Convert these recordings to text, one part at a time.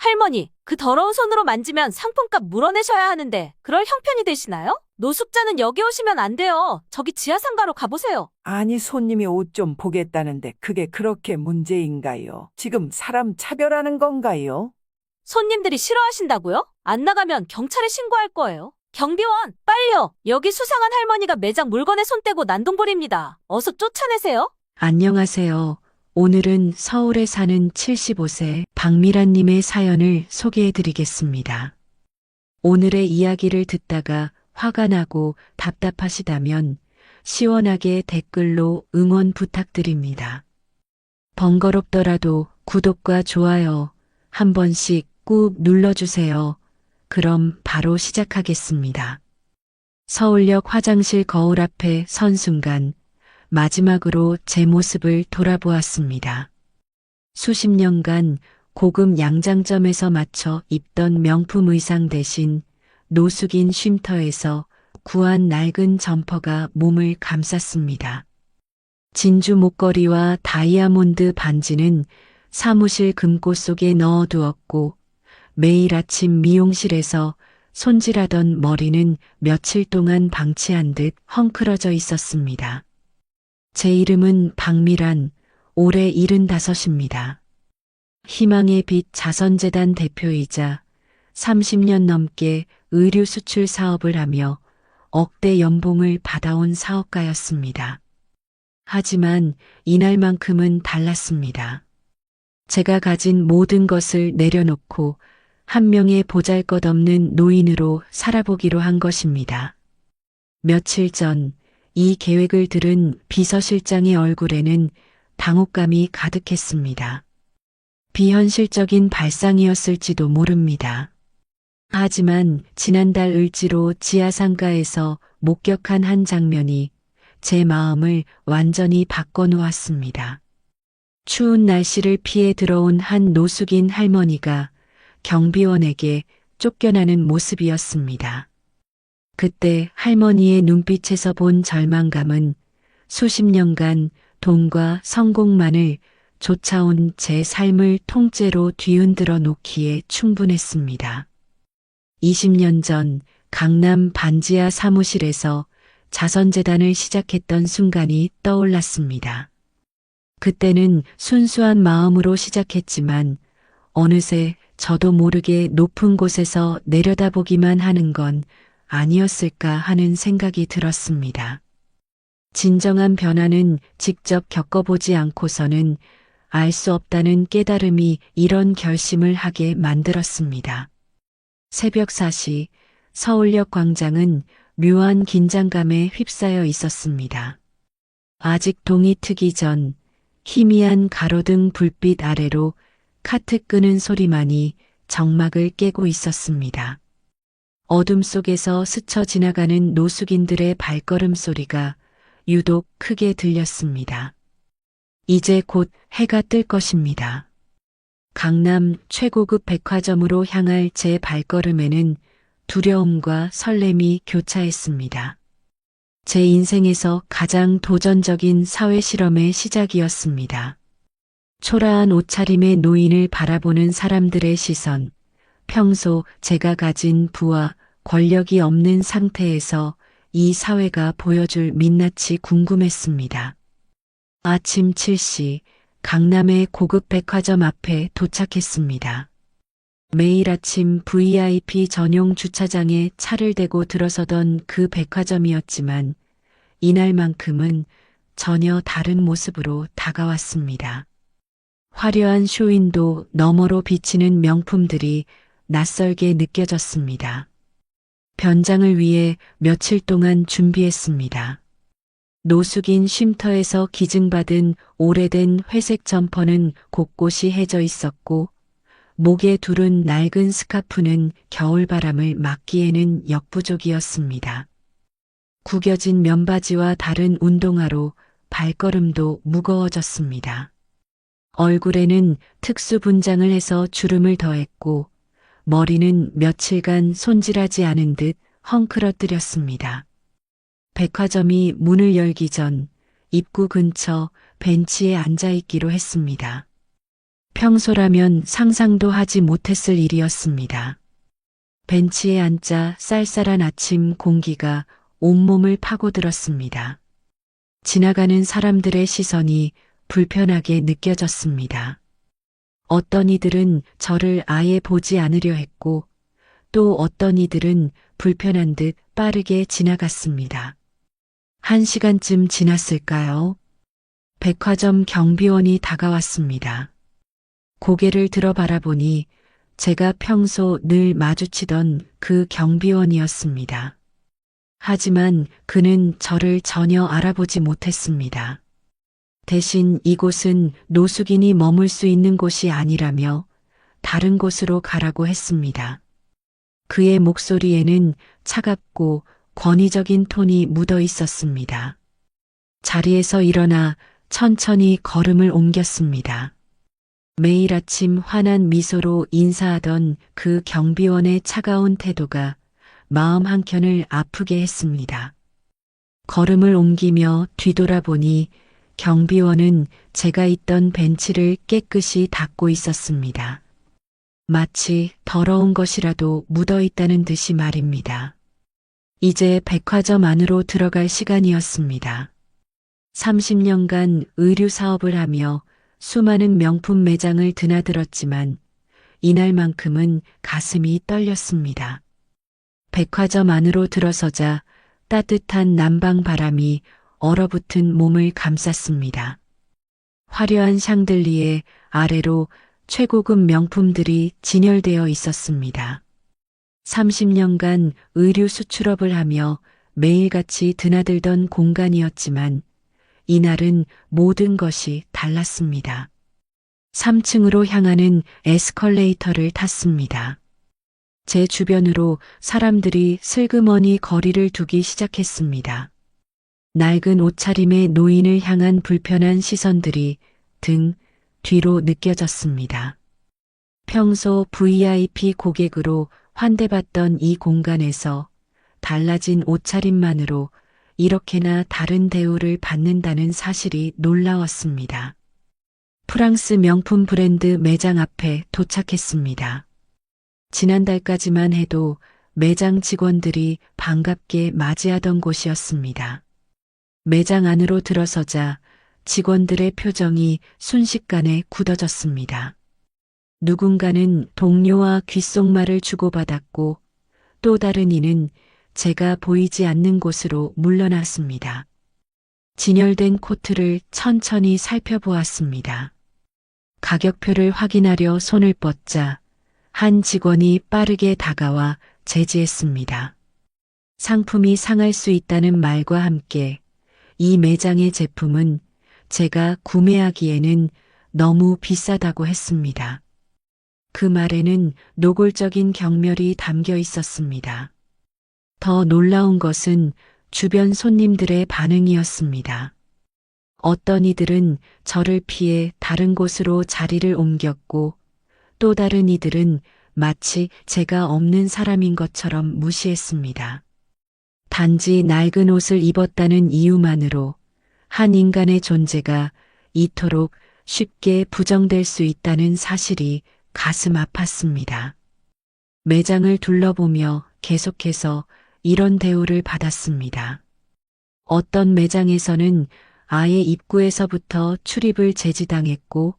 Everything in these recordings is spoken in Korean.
할머니, 그 더러운 손으로 만지면 상품값 물어내셔야 하는데 그럴 형편이 되시나요? 노숙자는 여기 오시면 안 돼요. 저기 지하상가로 가보세요. 아니, 손님이 옷 좀 보겠다는데 그게 그렇게 문제인가요? 지금 사람 차별하는 건가요? 손님들이 싫어하신다고요? 안 나가면 경찰에 신고할 거예요. 경비원, 빨리요. 여기 수상한 할머니가 매장 물건에 손 떼고 난동부립니다. 어서 쫓아내세요. 안녕하세요. 오늘은 서울에 사는 75세 박미란님의 사연을 소개해 드리겠습니다. 오늘의 이야기를 듣다가 화가 나고 답답하시다면 시원하게 댓글로 응원 부탁드립니다. 번거롭더라도 구독과 좋아요 한 번씩 꾹 눌러주세요. 그럼 바로 시작하겠습니다. 서울역 화장실 거울 앞에 선 순간 마지막으로 제 모습을 돌아보았습니다. 수십 년간 고급 양장점에서 맞춰 입던 명품 의상 대신 노숙인 쉼터에서 구한 낡은 점퍼가 몸을 감쌌습니다. 진주 목걸이와 다이아몬드 반지는 사무실 금고 속에 넣어두었고 매일 아침 미용실에서 손질하던 머리는 며칠 동안 방치한 듯 헝클어져 있었습니다. 제 이름은 박미란, 올해 75입니다. 희망의 빛 자선재단 대표이자 30년 넘게 의류 수출 사업을 하며 억대 연봉을 받아온 사업가였습니다. 하지만 이날만큼은 달랐습니다. 제가 가진 모든 것을 내려놓고 한 명의 보잘것없는 노인으로 살아보기로 한 것입니다. 며칠 전 이 계획을 들은 비서실장의 얼굴에는 당혹감이 가득했습니다. 비현실적인 발상이었을지도 모릅니다. 하지만 지난달 을지로 지하상가에서 목격한 한 장면이 제 마음을 완전히 바꿔놓았습니다. 추운 날씨를 피해 들어온 한 노숙인 할머니가 경비원에게 쫓겨나는 모습이었습니다. 그때 할머니의 눈빛에서 본 절망감은 수십 년간 돈과 성공만을 쫓아온 제 삶을 통째로 뒤흔들어 놓기에 충분했습니다. 20년 전 강남 반지하 사무실에서 자선재단을 시작했던 순간이 떠올랐습니다. 그때는 순수한 마음으로 시작했지만 어느새 저도 모르게 높은 곳에서 내려다보기만 하는 건 아니었을까 하는 생각이 들었습니다. 진정한 변화는 직접 겪어보지 않고서는 알 수 없다는 깨달음이 이런 결심을 하게 만들었습니다. 새벽 4시 서울역 광장은 묘한 긴장감에 휩싸여 있었습니다. 아직 동이 트기 전 희미한 가로등 불빛 아래로 카트 끄는 소리만이 정막을 깨고 있었습니다. 어둠 속에서 스쳐 지나가는 노숙인들의 발걸음 소리가 유독 크게 들렸습니다. 이제 곧 해가 뜰 것입니다. 강남 최고급 백화점으로 향할 제 발걸음에는 두려움과 설렘이 교차했습니다. 제 인생에서 가장 도전적인 사회 실험의 시작이었습니다. 초라한 옷차림의 노인을 바라보는 사람들의 시선, 평소 제가 가진 부와 권력이 없는 상태에서 이 사회가 보여줄 민낯이 궁금했습니다. 아침 7시 강남의 고급 백화점 앞에 도착했습니다. 매일 아침 VIP 전용 주차장에 차를 대고 들어서던 그 백화점이었지만 이날만큼은 전혀 다른 모습으로 다가왔습니다. 화려한 쇼윈도 너머로 비치는 명품들이 낯설게 느껴졌습니다. 변장을 위해 며칠 동안 준비했습니다. 노숙인 쉼터에서 기증받은 오래된 회색 점퍼는 곳곳이 해져 있었고 목에 두른 낡은 스카프는 겨울바람을 막기에는 역부족이었습니다. 구겨진 면바지와 다른 운동화로 발걸음도 무거워졌습니다. 얼굴에는 특수 분장을 해서 주름을 더했고 머리는 며칠간 손질하지 않은 듯 헝클어뜨렸습니다. 백화점이 문을 열기 전 입구 근처 벤치에 앉아있기로 했습니다. 평소라면 상상도 하지 못했을 일이었습니다. 벤치에 앉자 쌀쌀한 아침 공기가 온몸을 파고들었습니다. 지나가는 사람들의 시선이 불편하게 느껴졌습니다. 어떤 이들은 저를 아예 보지 않으려 했고, 또 어떤 이들은 불편한 듯 빠르게 지나갔습니다. 1시간쯤 지났을까요? 백화점 경비원이 다가왔습니다. 고개를 들어 바라보니 제가 평소 늘 마주치던 그 경비원이었습니다. 하지만 그는 저를 전혀 알아보지 못했습니다. 대신 이곳은 노숙인이 머물 수 있는 곳이 아니라며 다른 곳으로 가라고 했습니다. 그의 목소리에는 차갑고 권위적인 톤이 묻어 있었습니다. 자리에서 일어나 천천히 걸음을 옮겼습니다. 매일 아침 환한 미소로 인사하던 그 경비원의 차가운 태도가 마음 한켠을 아프게 했습니다. 걸음을 옮기며 뒤돌아보니 경비원은 제가 있던 벤치를 깨끗이 닦고 있었습니다. 마치 더러운 것이라도 묻어 있다는 듯이 말입니다. 이제 백화점 안으로 들어갈 시간이었습니다. 30년간 의류 사업을 하며 수많은 명품 매장을 드나들었지만 이날만큼은 가슴이 떨렸습니다. 백화점 안으로 들어서자 따뜻한 남방 바람이 얼어붙은 몸을 감쌌습니다. 화려한 샹들리에 아래로 최고급 명품들이 진열되어 있었습니다. 30년간 의류 수출업을 하며 매일같이 드나들던 공간이었지만 이날은 모든 것이 달랐습니다. 3층으로 향하는 에스컬레이터를 탔습니다. 제 주변으로 사람들이 슬그머니 거리를 두기 시작했습니다. 낡은 옷차림의 노인을 향한 불편한 시선들이 등 뒤로 느껴졌습니다. 평소 VIP 고객으로 환대받던 이 공간에서 달라진 옷차림만으로 이렇게나 다른 대우를 받는다는 사실이 놀라웠습니다. 프랑스 명품 브랜드 매장 앞에 도착했습니다. 지난달까지만 해도 매장 직원들이 반갑게 맞이하던 곳이었습니다. 매장 안으로 들어서자 직원들의 표정이 순식간에 굳어졌습니다. 누군가는 동료와 귓속말을 주고받았고 또 다른 이는 제가 보이지 않는 곳으로 물러났습니다. 진열된 코트를 천천히 살펴보았습니다. 가격표를 확인하려 손을 뻗자 한 직원이 빠르게 다가와 제지했습니다. 상품이 상할 수 있다는 말과 함께 이 매장의 제품은 제가 구매하기에는 너무 비싸다고 했습니다. 그 말에는 노골적인 경멸이 담겨 있었습니다. 더 놀라운 것은 주변 손님들의 반응이었습니다. 어떤 이들은 저를 피해 다른 곳으로 자리를 옮겼고 또 다른 이들은 마치 제가 없는 사람인 것처럼 무시했습니다. 단지 낡은 옷을 입었다는 이유만으로 한 인간의 존재가 이토록 쉽게 부정될 수 있다는 사실이 가슴 아팠습니다. 매장을 둘러보며 계속해서 이런 대우를 받았습니다. 어떤 매장에서는 아예 입구에서부터 출입을 제지당했고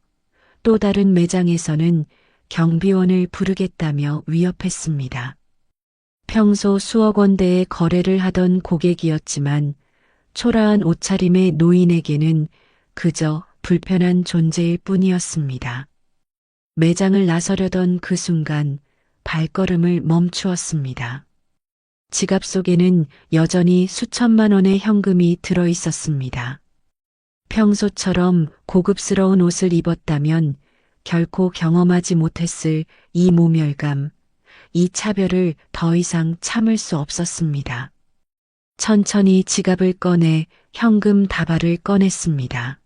또 다른 매장에서는 경비원을 부르겠다며 위협했습니다. 평소 수억 원대의 거래를 하던 고객이었지만 초라한 옷차림의 노인에게는 그저 불편한 존재일 뿐이었습니다. 매장을 나서려던 그 순간 발걸음을 멈추었습니다. 지갑 속에는 여전히 수천만 원의 현금이 들어 있었습니다. 평소처럼 고급스러운 옷을 입었다면 결코 경험하지 못했을 이 모멸감, 이 차별을 더 이상 참을 수 없었습니다. 천천히 지갑을 꺼내 현금 다발을 꺼냈습니다.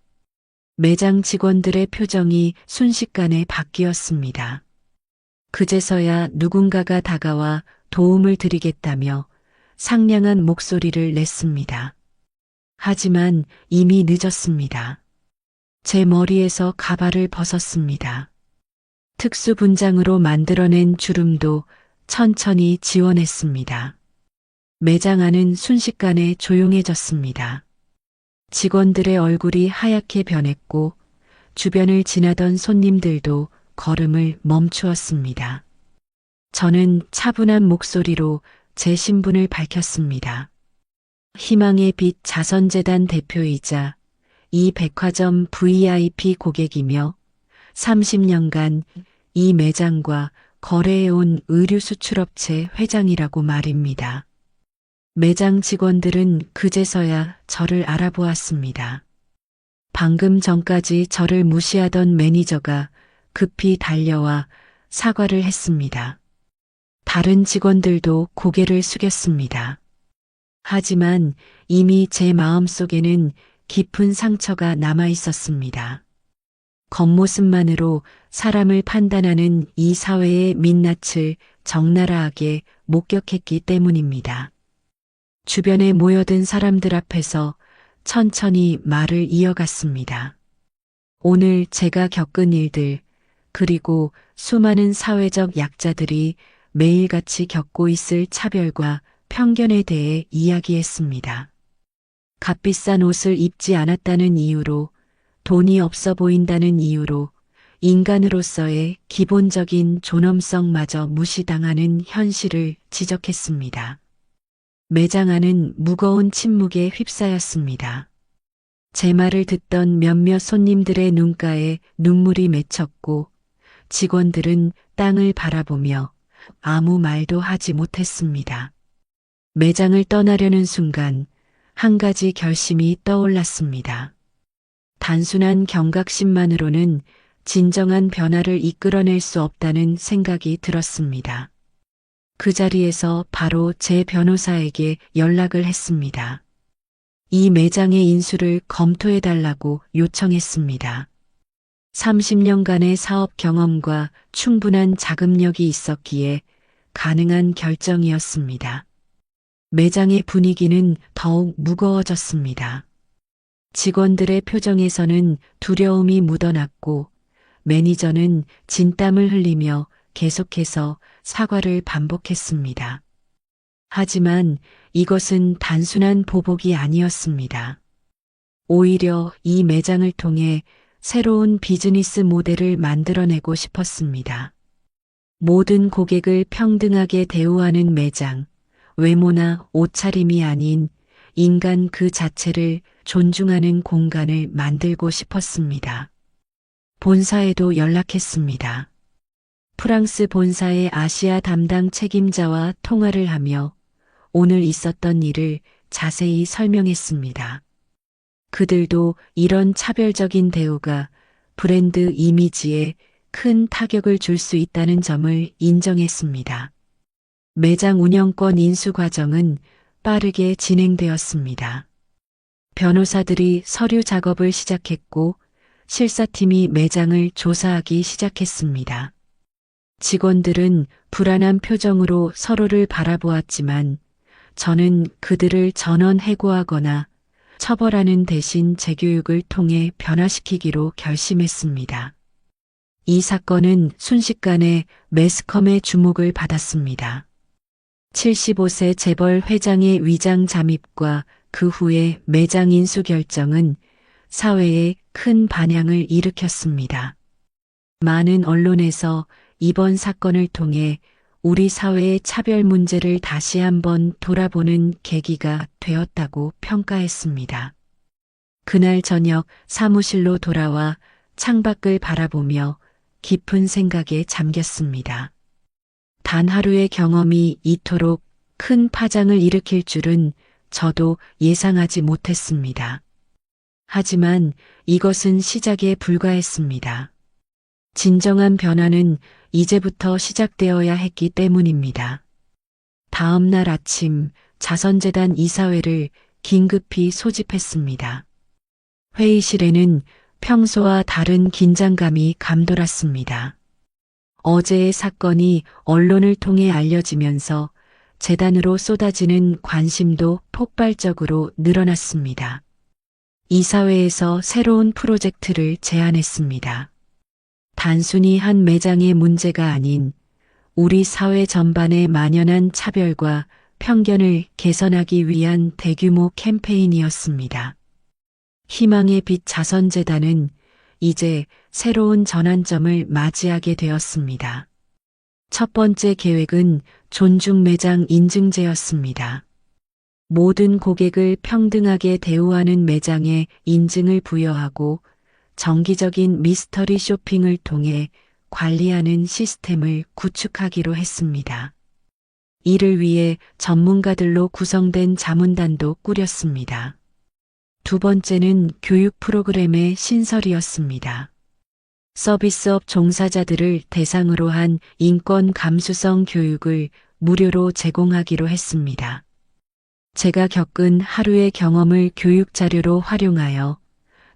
매장 직원들의 표정이 순식간에 바뀌었습니다. 그제서야 누군가가 다가와 도움을 드리겠다며 상냥한 목소리를 냈습니다. 하지만 이미 늦었습니다. 제 머리에서 가발을 벗었습니다. 특수 분장으로 만들어낸 주름도 천천히 지워냈습니다. 매장 안은 순식간에 조용해졌습니다. 직원들의 얼굴이 하얗게 변했고 주변을 지나던 손님들도 걸음을 멈추었습니다. 저는 차분한 목소리로 제 신분을 밝혔습니다. 희망의 빛 자선재단 대표이자 이 백화점 VIP 고객이며 30년간 이 매장과 거래해온 의류 수출업체 회장이라고 말입니다. 매장 직원들은 그제서야 저를 알아보았습니다. 방금 전까지 저를 무시하던 매니저가 급히 달려와 사과를 했습니다. 다른 직원들도 고개를 숙였습니다. 하지만 이미 제 마음속에는 깊은 상처가 남아 있었습니다. 겉모습만으로 사람을 판단하는 이 사회의 민낯을 적나라하게 목격했기 때문입니다. 주변에 모여든 사람들 앞에서 천천히 말을 이어갔습니다. 오늘 제가 겪은 일들, 그리고 수많은 사회적 약자들이 매일같이 겪고 있을 차별과 편견에 대해 이야기했습니다. 값비싼 옷을 입지 않았다는 이유로, 돈이 없어 보인다는 이유로 인간으로서의 기본적인 존엄성마저 무시당하는 현실을 지적했습니다. 매장 안은 무거운 침묵에 휩싸였습니다. 제 말을 듣던 몇몇 손님들의 눈가에 눈물이 맺혔고 직원들은 땅을 바라보며 아무 말도 하지 못했습니다. 매장을 떠나려는 순간 한 가지 결심이 떠올랐습니다. 단순한 경각심만으로는 진정한 변화를 이끌어낼 수 없다는 생각이 들었습니다. 그 자리에서 바로 제 변호사에게 연락을 했습니다. 이 매장의 인수를 검토해달라고 요청했습니다. 30년간의 사업 경험과 충분한 자금력이 있었기에 가능한 결정이었습니다. 매장의 분위기는 더욱 무거워졌습니다. 직원들의 표정에서는 두려움이 묻어났고 매니저는 진땀을 흘리며 계속해서 사과를 반복했습니다. 하지만 이것은 단순한 보복이 아니었습니다. 오히려 이 매장을 통해 새로운 비즈니스 모델을 만들어내고 싶었습니다. 모든 고객을 평등하게 대우하는 매장, 외모나 옷차림이 아닌 인간 그 자체를 존중하는 공간을 만들고 싶었습니다. 본사에도 연락했습니다. 프랑스 본사의 아시아 담당 책임자와 통화를 하며 오늘 있었던 일을 자세히 설명했습니다. 그들도 이런 차별적인 대우가 브랜드 이미지에 큰 타격을 줄 수 있다는 점을 인정했습니다. 매장 운영권 인수 과정은 빠르게 진행되었습니다. 변호사들이 서류 작업을 시작했고 실사팀이 매장을 조사하기 시작했습니다. 직원들은 불안한 표정으로 서로를 바라보았지만 저는 그들을 전원 해고하거나 처벌하는 대신 재교육을 통해 변화시키기로 결심했습니다. 이 사건은 순식간에 매스컴의 주목을 받았습니다. 75세 재벌 회장의 위장 잠입과 그 후의 매장 인수 결정은 사회에 큰 반향을 일으켰습니다. 많은 언론에서 이번 사건을 통해 우리 사회의 차별 문제를 다시 한번 돌아보는 계기가 되었다고 평가했습니다. 그날 저녁 사무실로 돌아와 창밖을 바라보며 깊은 생각에 잠겼습니다. 단 하루의 경험이 이토록 큰 파장을 일으킬 줄은 저도 예상하지 못했습니다. 하지만 이것은 시작에 불과했습니다. 진정한 변화는 이제부터 시작되어야 했기 때문입니다. 다음 날 아침 자선재단 이사회를 긴급히 소집했습니다. 회의실에는 평소와 다른 긴장감이 감돌았습니다. 어제의 사건이 언론을 통해 알려지면서 재단으로 쏟아지는 관심도 폭발적으로 늘어났습니다. 이사회에서 새로운 프로젝트를 제안했습니다. 단순히 한 매장의 문제가 아닌 우리 사회 전반에 만연한 차별과 편견을 개선하기 위한 대규모 캠페인이었습니다. 희망의 빛 자선재단은 이제 새로운 전환점을 맞이하게 되었습니다. 첫 번째 계획은 존중 매장 인증제였습니다. 모든 고객을 평등하게 대우하는 매장에 인증을 부여하고 정기적인 미스터리 쇼핑을 통해 관리하는 시스템을 구축하기로 했습니다. 이를 위해 전문가들로 구성된 자문단도 꾸렸습니다. 두 번째는 교육 프로그램의 신설이었습니다. 서비스업 종사자들을 대상으로 한 인권 감수성 교육을 무료로 제공하기로 했습니다. 제가 겪은 하루의 경험을 교육 자료로 활용하여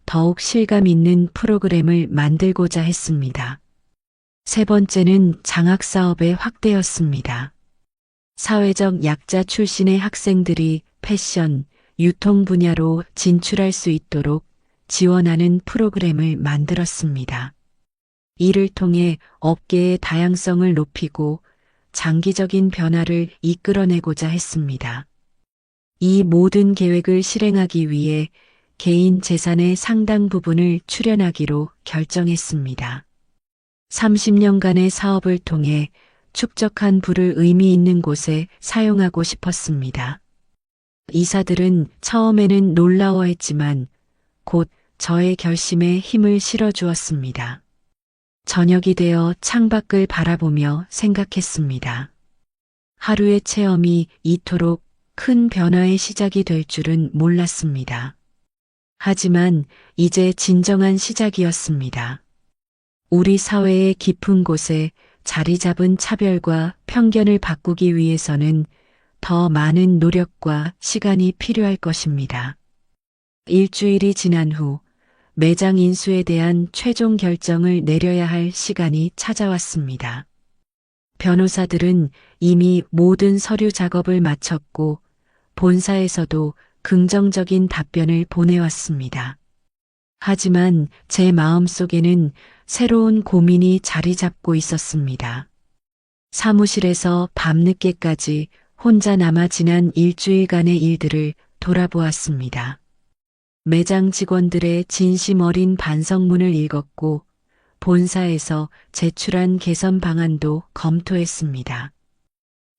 더욱 실감 있는 프로그램을 만들고자 했습니다. 세 번째는 장학사업의 확대였습니다. 사회적 약자 출신의 학생들이 패션, 유통 분야로 진출할 수 있도록 지원하는 프로그램을 만들었습니다. 이를 통해 업계의 다양성을 높이고 장기적인 변화를 이끌어내고자 했습니다. 이 모든 계획을 실행하기 위해 개인 재산의 상당 부분을 출연하기로 결정했습니다. 30년간의 사업을 통해 축적한 부를 의미 있는 곳에 사용하고 싶었습니다. 이사들은 처음에는 놀라워했지만 곧 저의 결심에 힘을 실어주었습니다. 저녁이 되어 창밖을 바라보며 생각했습니다. 하루의 체험이 이토록 큰 변화의 시작이 될 줄은 몰랐습니다. 하지만 이제 진정한 시작이었습니다. 우리 사회의 깊은 곳에 자리 잡은 차별과 편견을 바꾸기 위해서는 더 많은 노력과 시간이 필요할 것입니다. 일주일이 지난 후 매장 인수에 대한 최종 결정을 내려야 할 시간이 찾아왔습니다. 변호사들은 이미 모든 서류 작업을 마쳤고 본사에서도 긍정적인 답변을 보내왔습니다. 하지만 제 마음속에는 새로운 고민이 자리 잡고 있었습니다. 사무실에서 밤늦게까지 혼자 남아 지난 일주일간의 일들을 돌아보았습니다. 매장 직원들의 진심 어린 반성문을 읽었고 본사에서 제출한 개선 방안도 검토했습니다.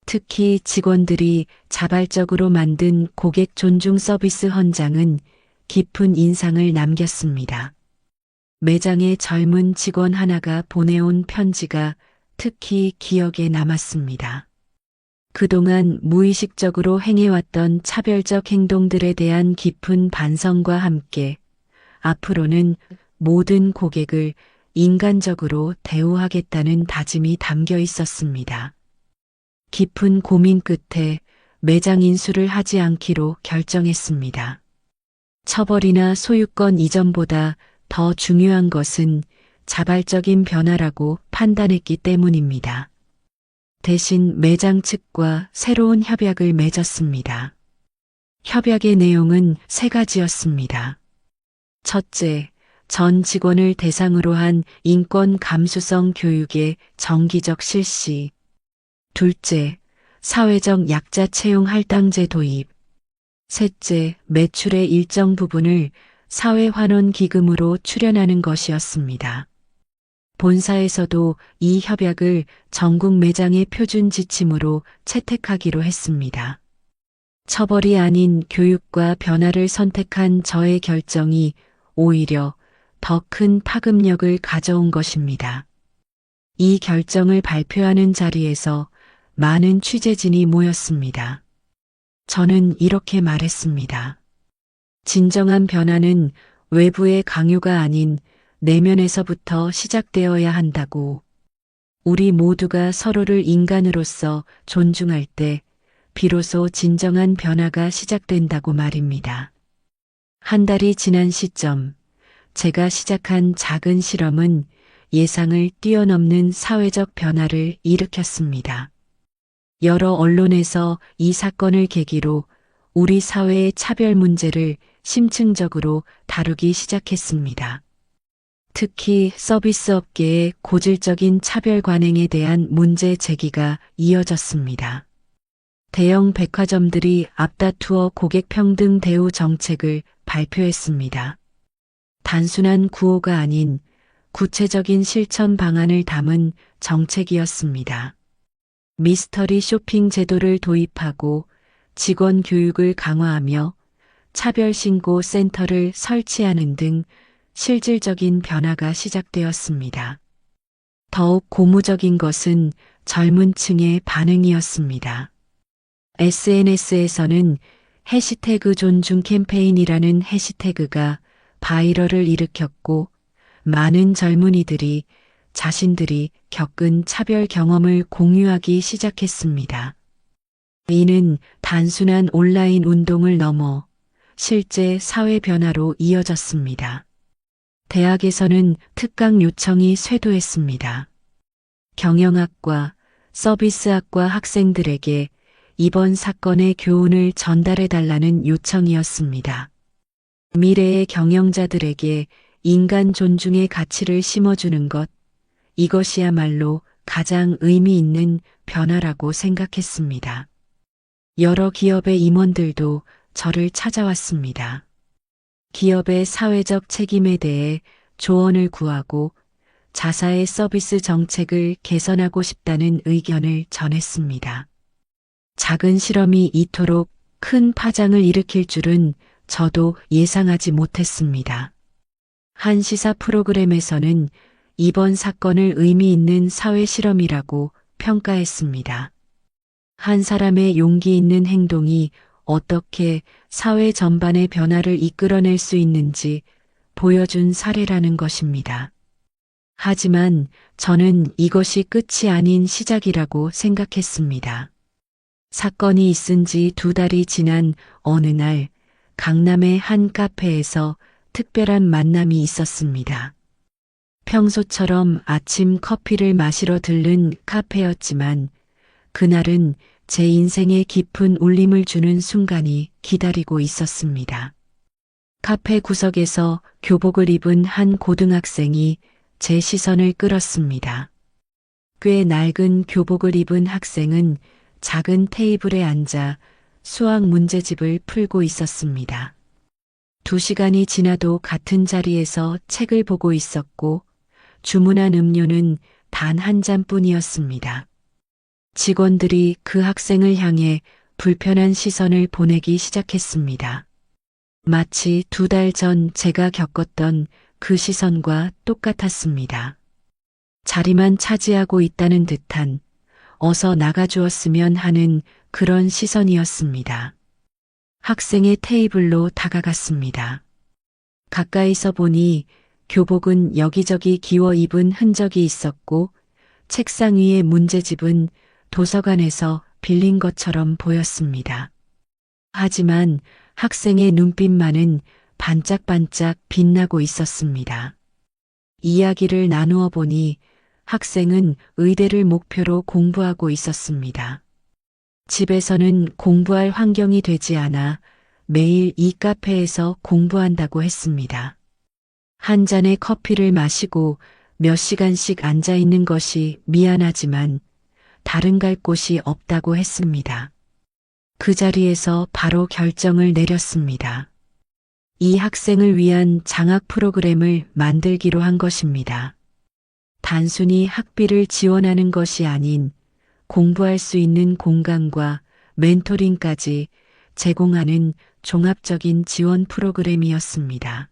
특히 직원들이 자발적으로 만든 고객 존중 서비스 헌장은 깊은 인상을 남겼습니다. 매장의 젊은 직원 하나가 보내온 편지가 특히 기억에 남았습니다. 그동안 무의식적으로 행해왔던 차별적 행동들에 대한 깊은 반성과 함께 앞으로는 모든 고객을 인간적으로 대우하겠다는 다짐이 담겨 있었습니다. 깊은 고민 끝에 매장 인수를 하지 않기로 결정했습니다. 처벌이나 소유권 이전보다 더 중요한 것은 자발적인 변화라고 판단했기 때문입니다. 대신 매장 측과 새로운 협약을 맺었습니다. 협약의 내용은 세 가지였습니다. 첫째, 전 직원을 대상으로 한 인권 감수성 교육의 정기적 실시. 둘째, 사회적 약자 채용 할당제 도입. 셋째, 매출의 일정 부분을 사회환원 기금으로 출연하는 것이었습니다. 본사에서도 이 협약을 전국 매장의 표준 지침으로 채택하기로 했습니다. 처벌이 아닌 교육과 변화를 선택한 저의 결정이 오히려 더 큰 파급력을 가져온 것입니다. 이 결정을 발표하는 자리에서 많은 취재진이 모였습니다. 저는 이렇게 말했습니다. 진정한 변화는 외부의 강요가 아닌 내면에서부터 시작되어야 한다고. 우리 모두가 서로를 인간으로서 존중할 때 비로소 진정한 변화가 시작된다고 말입니다. 한 달이 지난 시점, 제가 시작한 작은 실험은 예상을 뛰어넘는 사회적 변화를 일으켰습니다. 여러 언론에서 이 사건을 계기로 우리 사회의 차별 문제를 심층적으로 다루기 시작했습니다. 특히 서비스 업계의 고질적인 차별 관행에 대한 문제 제기가 이어졌습니다. 대형 백화점들이 앞다투어 고객 평등 대우 정책을 발표했습니다. 단순한 구호가 아닌 구체적인 실천 방안을 담은 정책이었습니다. 미스터리 쇼핑 제도를 도입하고 직원 교육을 강화하며 차별신고 센터를 설치하는 등 실질적인 변화가 시작되었습니다. 더욱 고무적인 것은 젊은 층의 반응이었습니다. SNS에서는 해시태그 존중 캠페인이라는 해시태그가 바이럴을 일으켰고 많은 젊은이들이 자신들이 겪은 차별 경험을 공유하기 시작했습니다. 이는 단순한 온라인 운동을 넘어 실제 사회 변화로 이어졌습니다. 대학에서는 특강 요청이 쇄도했습니다. 경영학과, 서비스학과 학생들에게 이번 사건의 교훈을 전달해달라는 요청이었습니다. 미래의 경영자들에게 인간 존중의 가치를 심어주는 것, 이것이야말로 가장 의미 있는 변화라고 생각했습니다. 여러 기업의 임원들도 저를 찾아왔습니다. 기업의 사회적 책임에 대해 조언을 구하고 자사의 서비스 정책을 개선하고 싶다는 의견을 전했습니다. 작은 실험이 이토록 큰 파장을 일으킬 줄은 저도 예상하지 못했습니다. 한 시사 프로그램에서는 이번 사건을 의미 있는 사회 실험이라고 평가했습니다. 한 사람의 용기 있는 행동이 어떻게 사회 전반의 변화를 이끌어낼 수 있는지 보여준 사례라는 것입니다. 하지만 저는 이것이 끝이 아닌 시작이라고 생각했습니다. 사건이 있은 지 2달이 지난 어느 날 강남의 한 카페에서 특별한 만남이 있었습니다. 평소처럼 아침 커피를 마시러 들른 카페였지만 그날은 제 인생에 깊은 울림을 주는 순간이 기다리고 있었습니다. 카페 구석에서 교복을 입은 한 고등학생이 제 시선을 끌었습니다. 꽤 낡은 교복을 입은 학생은 작은 테이블에 앉아 수학 문제집을 풀고 있었습니다. 2시간이 지나도 같은 자리에서 책을 보고 있었고 주문한 음료는 단 한 잔뿐이었습니다. 직원들이 그 학생을 향해 불편한 시선을 보내기 시작했습니다. 마치 2달 전 제가 겪었던 그 시선과 똑같았습니다. 자리만 차지하고 있다는 듯한 어서 나가주었으면 하는 그런 시선이었습니다. 학생의 테이블로 다가갔습니다. 가까이서 보니 교복은 여기저기 기워 입은 흔적이 있었고 책상 위의 문제집은 도서관에서 빌린 것처럼 보였습니다. 하지만 학생의 눈빛만은 반짝반짝 빛나고 있었습니다. 이야기를 나누어 보니 학생은 의대를 목표로 공부하고 있었습니다. 집에서는 공부할 환경이 되지 않아 매일 이 카페에서 공부한다고 했습니다. 한 잔의 커피를 마시고 몇 시간씩 앉아 있는 것이 미안하지만 다른 갈 곳이 없다고 했습니다. 그 자리에서 바로 결정을 내렸습니다. 이 학생을 위한 장학 프로그램을 만들기로 한 것입니다. 단순히 학비를 지원하는 것이 아닌 공부할 수 있는 공간과 멘토링까지 제공하는 종합적인 지원 프로그램이었습니다.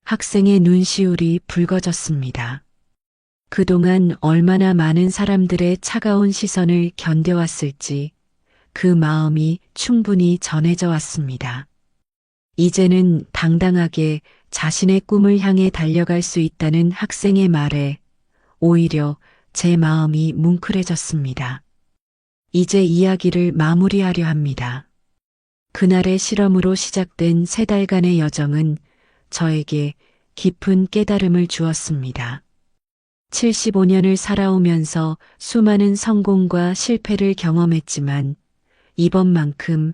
학생의 눈시울이 붉어졌습니다. 그동안 얼마나 많은 사람들의 차가운 시선을 견뎌왔을지 그 마음이 충분히 전해져 왔습니다. 이제는 당당하게 자신의 꿈을 향해 달려갈 수 있다는 학생의 말에 오히려 제 마음이 뭉클해졌습니다. 이제 이야기를 마무리하려 합니다. 그날의 실험으로 시작된 3달간의 여정은 저에게 깊은 깨달음을 주었습니다. 75년을 살아오면서 수많은 성공과 실패를 경험했지만 이번만큼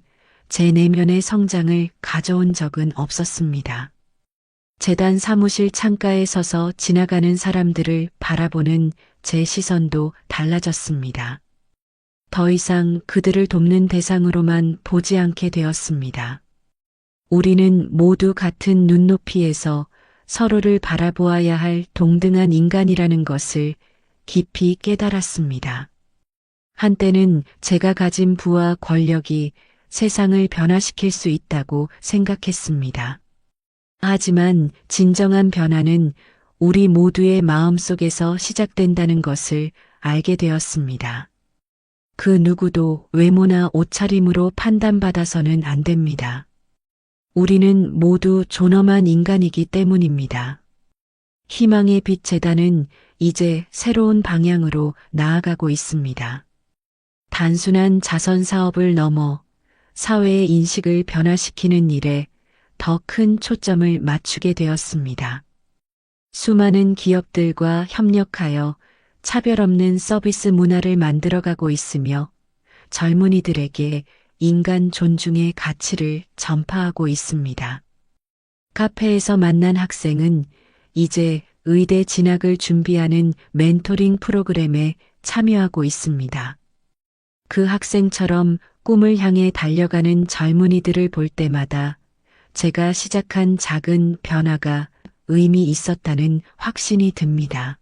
제 내면의 성장을 가져온 적은 없었습니다. 재단 사무실 창가에 서서 지나가는 사람들을 바라보는 제 시선도 달라졌습니다. 더 이상 그들을 돕는 대상으로만 보지 않게 되었습니다. 우리는 모두 같은 눈높이에서 서로를 바라보아야 할 동등한 인간이라는 것을 깊이 깨달았습니다. 한때는 제가 가진 부와 권력이 세상을 변화시킬 수 있다고 생각했습니다. 하지만 진정한 변화는 우리 모두의 마음속에서 시작된다는 것을 알게 되었습니다. 그 누구도 외모나 옷차림으로 판단받아서는 안 됩니다. 우리는 모두 존엄한 인간이기 때문입니다. 희망의 빛 재단은 이제 새로운 방향으로 나아가고 있습니다. 단순한 자선 사업을 넘어 사회의 인식을 변화시키는 일에 더 큰 초점을 맞추게 되었습니다. 수많은 기업들과 협력하여 차별 없는 서비스 문화를 만들어가고 있으며 젊은이들에게 인간 존중의 가치를 전파하고 있습니다. 카페에서 만난 학생은 이제 의대 진학을 준비하는 멘토링 프로그램에 참여하고 있습니다. 그 학생처럼 꿈을 향해 달려가는 젊은이들을 볼 때마다 제가 시작한 작은 변화가 의미 있었다는 확신이 듭니다.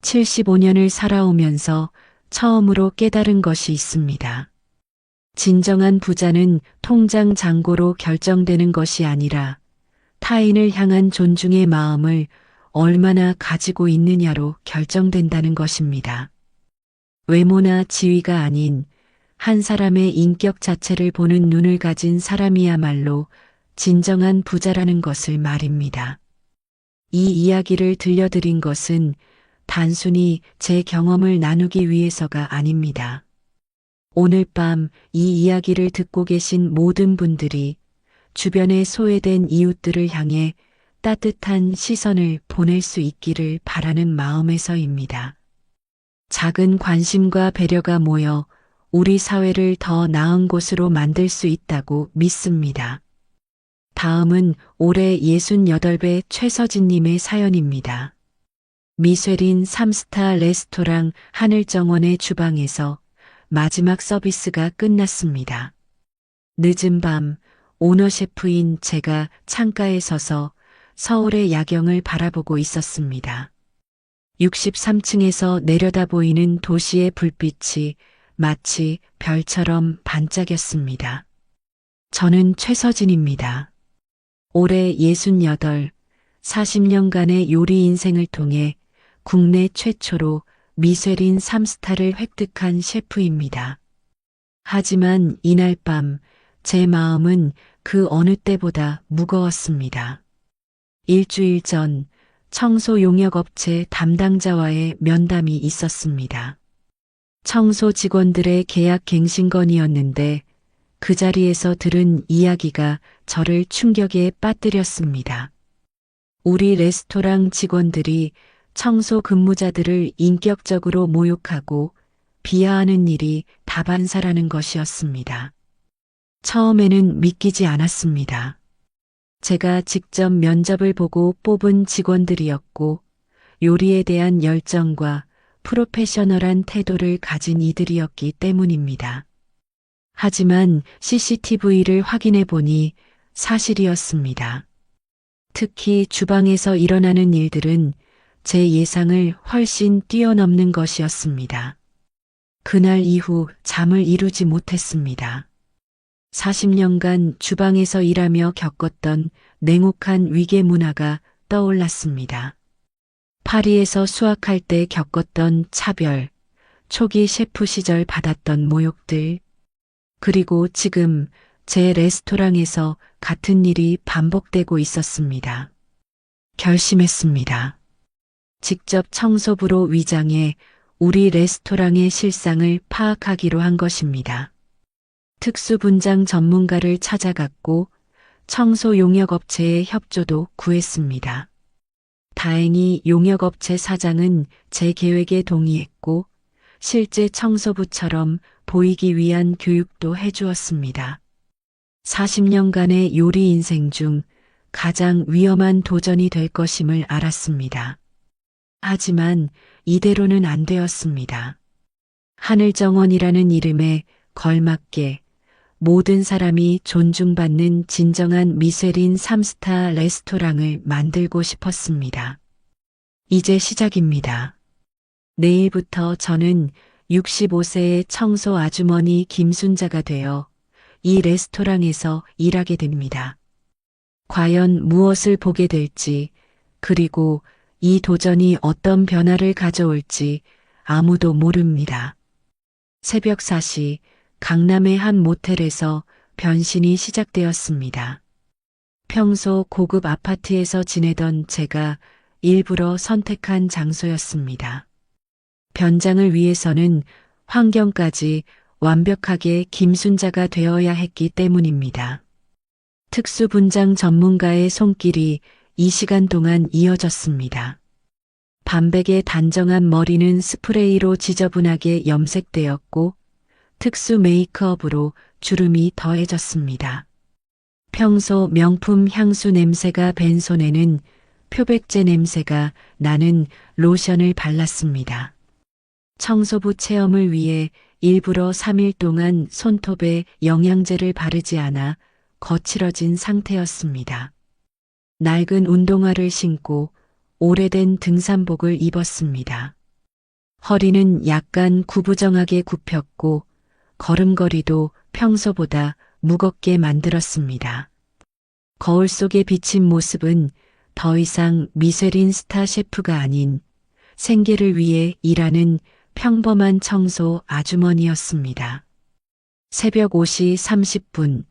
75년을 살아오면서 처음으로 깨달은 것이 있습니다. 진정한 부자는 통장 잔고로 결정되는 것이 아니라 타인을 향한 존중의 마음을 얼마나 가지고 있느냐로 결정된다는 것입니다. 외모나 지위가 아닌 한 사람의 인격 자체를 보는 눈을 가진 사람이야말로 진정한 부자라는 것을 말입니다. 이 이야기를 들려드린 것은 단순히 제 경험을 나누기 위해서가 아닙니다. 오늘 밤 이 이야기를 듣고 계신 모든 분들이 주변에 소외된 이웃들을 향해 따뜻한 시선을 보낼 수 있기를 바라는 마음에서입니다. 작은 관심과 배려가 모여 우리 사회를 더 나은 곳으로 만들 수 있다고 믿습니다. 다음은 올해 68배 최서진님의 사연입니다. 미쉐린 3스타 레스토랑 하늘정원의 주방에서 마지막 서비스가 끝났습니다. 늦은 밤 오너 셰프인 제가 창가에 서서 서울의 야경을 바라보고 있었습니다. 63층에서 내려다 보이는 도시의 불빛이 마치 별처럼 반짝였습니다. 저는 최서진입니다. 올해 68, 40년간의 요리 인생을 통해 국내 최초로 미쉐린 3스타를 획득한 셰프입니다. 하지만 이날 밤 제 마음은 그 어느 때보다 무거웠습니다. 일주일 전 청소 용역업체 담당자와의 면담이 있었습니다. 청소 직원들의 계약 갱신건이었는데 그 자리에서 들은 이야기가 저를 충격에 빠뜨렸습니다. 우리 레스토랑 직원들이 청소 근무자들을 인격적으로 모욕하고 비하하는 일이 다반사라는 것이었습니다. 처음에는 믿기지 않았습니다. 제가 직접 면접을 보고 뽑은 직원들이었고 요리에 대한 열정과 프로페셔널한 태도를 가진 이들이었기 때문입니다. 하지만 CCTV를 확인해 보니 사실이었습니다. 특히 주방에서 일어나는 일들은 제 예상을 훨씬 뛰어넘는 것이었습니다. 그날 이후 잠을 이루지 못했습니다. 40년간 주방에서 일하며 겪었던 냉혹한 위계 문화가 떠올랐습니다. 파리에서 수학할 때 겪었던 차별, 초기 셰프 시절 받았던 모욕들, 그리고 지금 제 레스토랑에서 같은 일이 반복되고 있었습니다. 결심했습니다. 직접 청소부로 위장해 우리 레스토랑의 실상을 파악하기로 한 것입니다. 특수분장 전문가를 찾아갔고 청소 용역업체의 협조도 구했습니다. 다행히 용역업체 사장은 제 계획에 동의했고 실제 청소부처럼 보이기 위한 교육도 해주었습니다. 40년간의 요리 인생 중 가장 위험한 도전이 될 것임을 알았습니다. 하지만 이대로는 안 되었습니다. 하늘정원이라는 이름에 걸맞게 모든 사람이 존중받는 진정한 미쉐린 3스타 레스토랑을 만들고 싶었습니다. 이제 시작입니다. 내일부터 저는 65세의 청소 아주머니 김순자가 되어 이 레스토랑에서 일하게 됩니다. 과연 무엇을 보게 될지, 그리고 이 도전이 어떤 변화를 가져올지 아무도 모릅니다. 새벽 4시 강남의 한 모텔에서 변신이 시작되었습니다. 평소 고급 아파트에서 지내던 제가 일부러 선택한 장소였습니다. 변장을 위해서는 환경까지 완벽하게 김순자가 되어야 했기 때문입니다. 특수분장 전문가의 손길이 이 시간 동안 이어졌습니다. 반백의 단정한 머리는 스프레이로 지저분하게 염색되었고 특수 메이크업으로 주름이 더해졌습니다. 평소 명품 향수 냄새가 밴 손에는 표백제 냄새가 나는 로션을 발랐습니다. 청소부 체험을 위해 일부러 3일 동안 손톱에 영양제를 바르지 않아 거칠어진 상태였습니다. 낡은 운동화를 신고 오래된 등산복을 입었습니다. 허리는 약간 구부정하게 굽혔고 걸음걸이도 평소보다 무겁게 만들었습니다. 거울 속에 비친 모습은 더 이상 미쉐린 스타 셰프가 아닌 생계를 위해 일하는 평범한 청소 아주머니였습니다. 새벽 5시 30분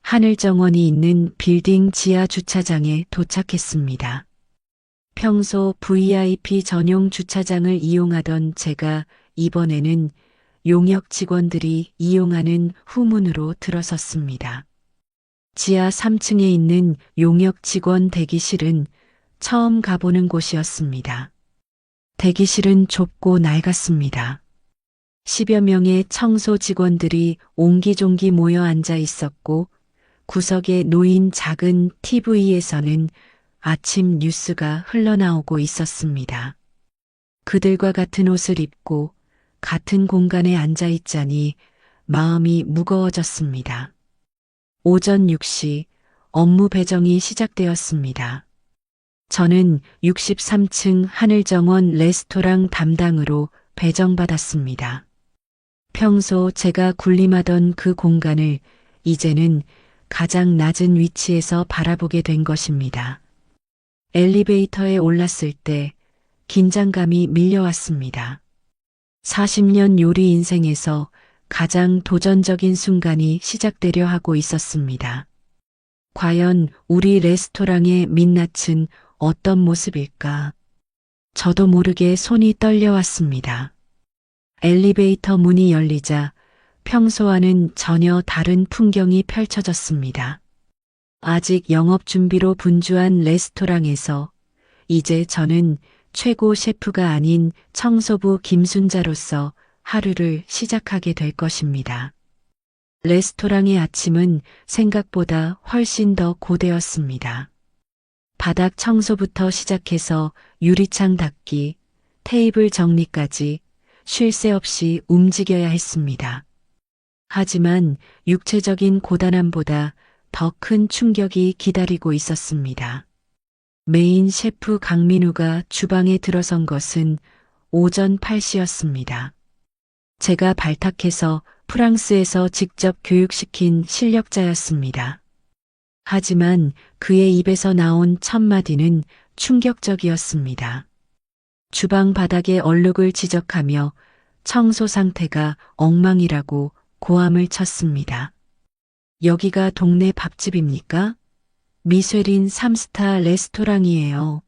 하늘정원이 있는 빌딩 지하 주차장에 도착했습니다. 평소 VIP 전용 주차장을 이용하던 제가 이번에는 용역 직원들이 이용하는 후문으로 들어섰습니다. 지하 3층에 있는 용역 직원 대기실은 처음 가보는 곳이었습니다. 대기실은 좁고 낡았습니다. 10여 명의 청소 직원들이 옹기종기 모여 앉아 있었고 구석에 놓인 작은 TV에서는 아침 뉴스가 흘러나오고 있었습니다. 그들과 같은 옷을 입고 같은 공간에 앉아 있자니 마음이 무거워졌습니다. 오전 6시 업무 배정이 시작되었습니다. 저는 63층 하늘정원 레스토랑 담당으로 배정받았습니다. 평소 제가 군림하던 그 공간을 이제는 가장 낮은 위치에서 바라보게 된 것입니다. 엘리베이터에 올랐을 때 긴장감이 밀려왔습니다. 40년 요리 인생에서 가장 도전적인 순간이 시작되려 하고 있었습니다. 과연 우리 레스토랑의 민낯은 어떤 모습일까? 저도 모르게 손이 떨려왔습니다. 엘리베이터 문이 열리자 평소와는 전혀 다른 풍경이 펼쳐졌습니다. 아직 영업 준비로 분주한 레스토랑에서 이제 저는 최고 셰프가 아닌 청소부 김순자로서 하루를 시작하게 될 것입니다. 레스토랑의 아침은 생각보다 훨씬 더 고되었습니다. 바닥 청소부터 시작해서 유리창 닦기, 테이블 정리까지 쉴 새 없이 움직여야 했습니다. 하지만 육체적인 고단함보다 더 큰 충격이 기다리고 있었습니다. 메인 셰프 강민우가 주방에 들어선 것은 오전 8시였습니다. 제가 발탁해서 프랑스에서 직접 교육시킨 실력자였습니다. 하지만 그의 입에서 나온 첫 마디는 충격적이었습니다. 주방 바닥에 얼룩을 지적하며 청소 상태가 엉망이라고 고함을 쳤습니다. 여기가 동네 밥집입니까? 미쉐린 3스타 레스토랑이에요.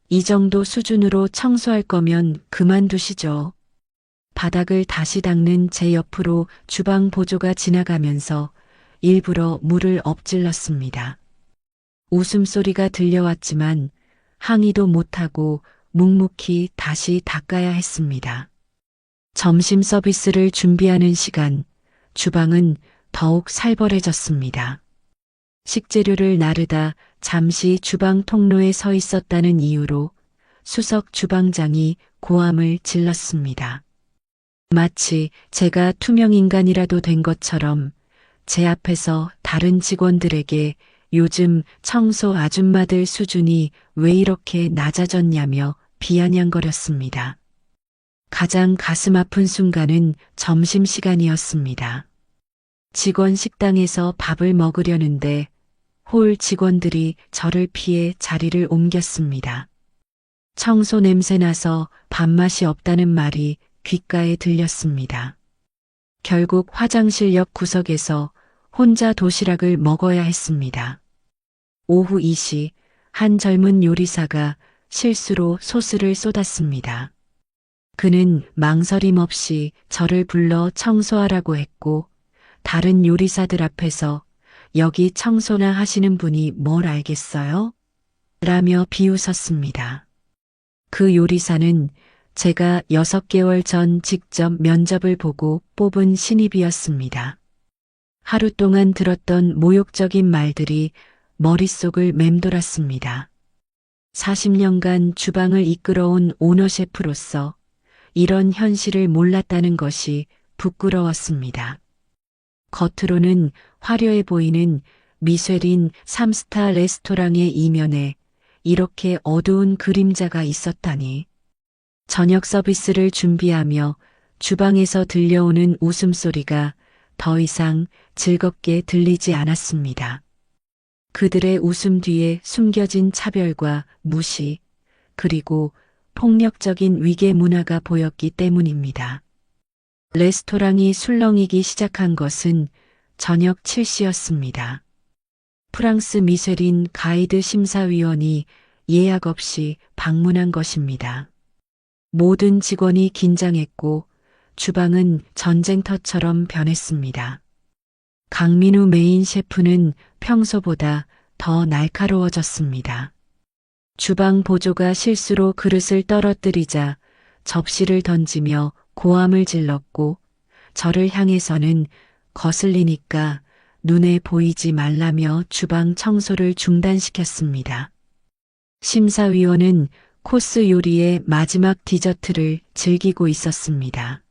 이 정도 수준으로 청소할 거면 그만두시죠. 바닥을 다시 닦는 제 옆으로 주방 보조가 지나가면서 일부러 물을 엎질렀습니다. 웃음소리가 들려왔지만 항의도 못하고 묵묵히 다시 닦아야 했습니다. 점심 서비스를 준비하는 시간, 주방은 더욱 살벌해졌습니다. 식재료를 나르다 잠시 주방 통로에 서 있었다는 이유로 수석 주방장이 고함을 질렀습니다. 마치 제가 투명인간이라도 된 것처럼 제 앞에서 다른 직원들에게 요즘 청소 아줌마들 수준이 왜 이렇게 낮아졌냐며 비아냥거렸습니다. 가장 가슴 아픈 순간은 점심시간이었습니다. 직원 식당에서 밥을 먹으려는데 홀 직원들이 저를 피해 자리를 옮겼습니다. 청소 냄새 나서 밥맛이 없다는 말이 귓가에 들렸습니다. 결국 화장실 옆 구석에서 혼자 도시락을 먹어야 했습니다. 오후 2시 한 젊은 요리사가 실수로 소스를 쏟았습니다. 그는 망설임 없이 저를 불러 청소하라고 했고 다른 요리사들 앞에서 여기 청소나 하시는 분이 뭘 알겠어요? 라며 비웃었습니다. 그 요리사는 제가 6개월 전 직접 면접을 보고 뽑은 신입이었습니다. 하루 동안 들었던 모욕적인 말들이 머릿속을 맴돌았습니다. 40년간 주방을 이끌어온 오너 셰프로서 이런 현실을 몰랐다는 것이 부끄러웠습니다. 겉으로는 화려해 보이는 미쉐린 3스타 레스토랑의 이면에 이렇게 어두운 그림자가 있었다니. 저녁 서비스를 준비하며 주방에서 들려오는 웃음소리가 더 이상 즐겁게 들리지 않았습니다. 그들의 웃음 뒤에 숨겨진 차별과 무시, 그리고 폭력적인 위계 문화가 보였기 때문입니다. 레스토랑이 술렁이기 시작한 것은 저녁 7시였습니다. 프랑스 미쉐린 가이드 심사위원이 예약 없이 방문한 것입니다. 모든 직원이 긴장했고 주방은 전쟁터처럼 변했습니다. 강민우 메인 셰프는 평소보다 더 날카로워졌습니다. 주방 보조가 실수로 그릇을 떨어뜨리자 접시를 던지며 고함을 질렀고 저를 향해서는 거슬리니까 눈에 보이지 말라며 주방 청소를 중단시켰습니다. 심사위원은 코스 요리의 마지막 디저트를 즐기고 있었습니다.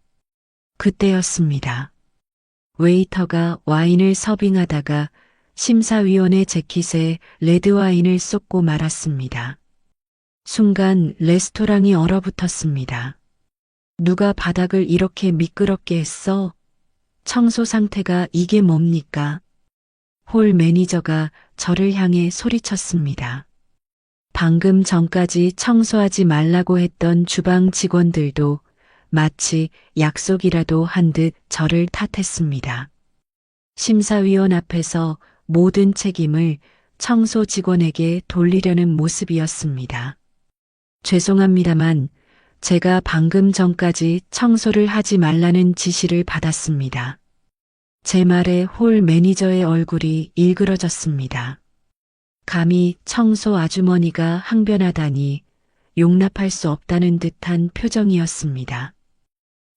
그때였습니다. 웨이터가 와인을 서빙하다가 심사위원의 재킷에 레드와인을 쏟고 말았습니다. 순간 레스토랑이 얼어붙었습니다. 누가 바닥을 이렇게 미끄럽게 했어? 청소 상태가 이게 뭡니까? 홀 매니저가 저를 향해 소리쳤습니다. 방금 전까지 청소하지 말라고 했던 주방 직원들도 마치 약속이라도 한 듯 저를 탓했습니다. 심사위원 앞에서 모든 책임을 청소 직원에게 돌리려는 모습이었습니다. 죄송합니다만 제가 방금 전까지 청소를 하지 말라는 지시를 받았습니다. 제 말에 홀 매니저의 얼굴이 일그러졌습니다. 감히 청소 아주머니가 항변하다니 용납할 수 없다는 듯한 표정이었습니다.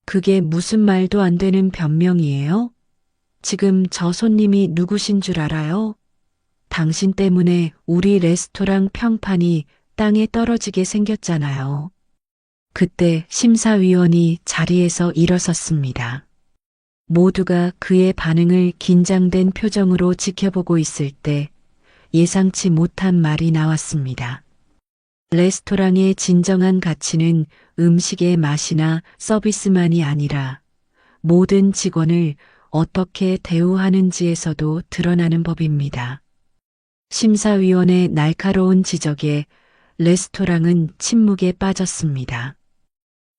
그게 무슨 말도 안 되는 변명이에요? 지금 저 손님이 누구신 줄 알아요? 당신 때문에 우리 레스토랑 평판이 땅에 떨어지게 생겼잖아요. 그때 심사위원이 자리에서 일어섰습니다. 모두가 그의 반응을 긴장된 표정으로 지켜보고 있을 때 예상치 못한 말이 나왔습니다. 레스토랑의 진정한 가치는 음식의 맛이나 서비스만이 아니라 모든 직원을 어떻게 대우하는지에서도 드러나는 법입니다. 심사위원의 날카로운 지적에 레스토랑은 침묵에 빠졌습니다.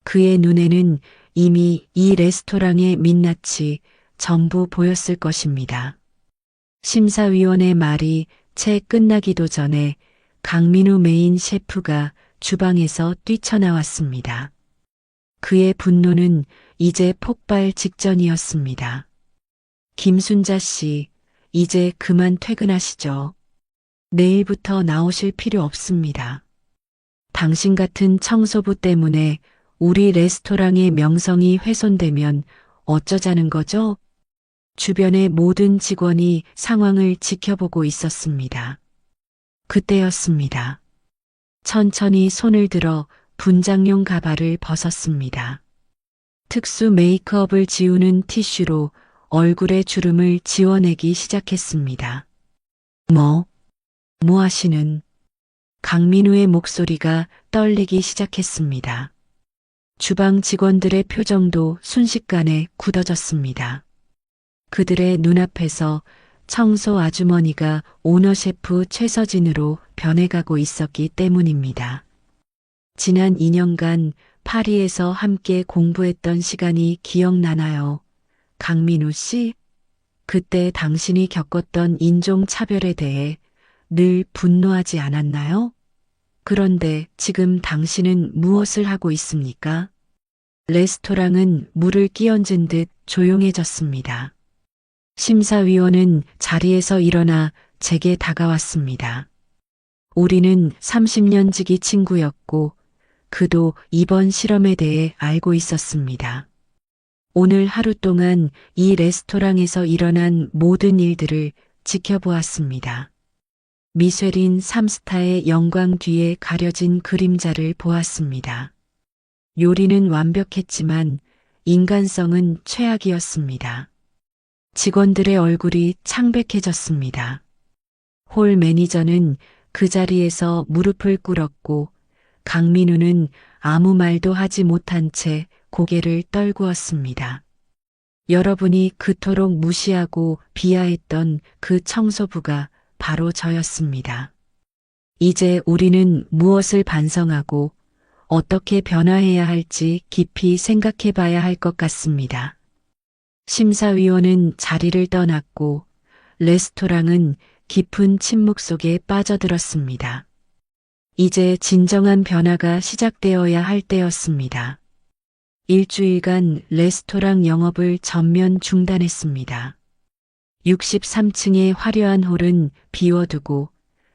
그의 눈에는 이미 이 레스토랑의 민낯이 전부 보였을 것입니다. 심사위원의 말이 채 끝나기도 전에 강민우 메인 셰프가 주방에서 뛰쳐나왔습니다. 그의 분노는 이제 폭발 직전이었습니다. 김순자 씨, 이제 그만 퇴근하시죠. 내일부터 나오실 필요 없습니다. 당신 같은 청소부 때문에 우리 레스토랑의 명성이 훼손되면 어쩌자는 거죠? 주변의 모든 직원이 상황을 지켜보고 있었습니다. 그때였습니다. 천천히 손을 들어 분장용 가발을 벗었습니다. 특수 메이크업을 지우는 티슈로 얼굴의 주름을 지워내기 시작했습니다. 뭐 하시는? 강민우의 목소리가 떨리기 시작했습니다. 주방 직원들의 표정도 순식간에 굳어졌습니다. 그들의 눈앞에서 청소 아주머니가 오너 셰프 최서진으로 변해가고 있었기 때문입니다. 지난 2년간 파리에서 함께 공부했던 시간이 기억나나요? 강민우 씨? 그때 당신이 겪었던 인종차별에 대해 늘 분노하지 않았나요? 그런데 지금 당신은 무엇을 하고 있습니까? 레스토랑은 물을 끼얹은 듯 조용해졌습니다. 심사위원은 자리에서 일어나 제게 다가왔습니다. 우리는 30년 지기 친구였고 그도 이번 실험에 대해 알고 있었습니다. 오늘 하루 동안 이 레스토랑에서 일어난 모든 일들을 지켜보았습니다. 미쉐린 3스타의 영광 뒤에 가려진 그림자를 보았습니다. 요리는 완벽했지만 인간성은 최악이었습니다. 직원들의 얼굴이 창백해졌습니다. 홀 매니저는 그 자리에서 무릎을 꿇었고 강민우는 아무 말도 하지 못한 채 고개를 떨구었습니다. 여러분이 그토록 무시하고 비하했던 그 청소부가 바로 저였습니다. 이제 우리는 무엇을 반성하고 어떻게 변화해야 할지 깊이 생각해 봐야 할 것 같습니다. 심사위원은 자리를 떠났고 레스토랑은 깊은 침묵 속에 빠져들었습니다. 이제 진정한 변화가 시작되어야 할 때였습니다. 일주일간 레스토랑 영업을 전면 중단했습니다. 63층의 화려한 홀은 비워두고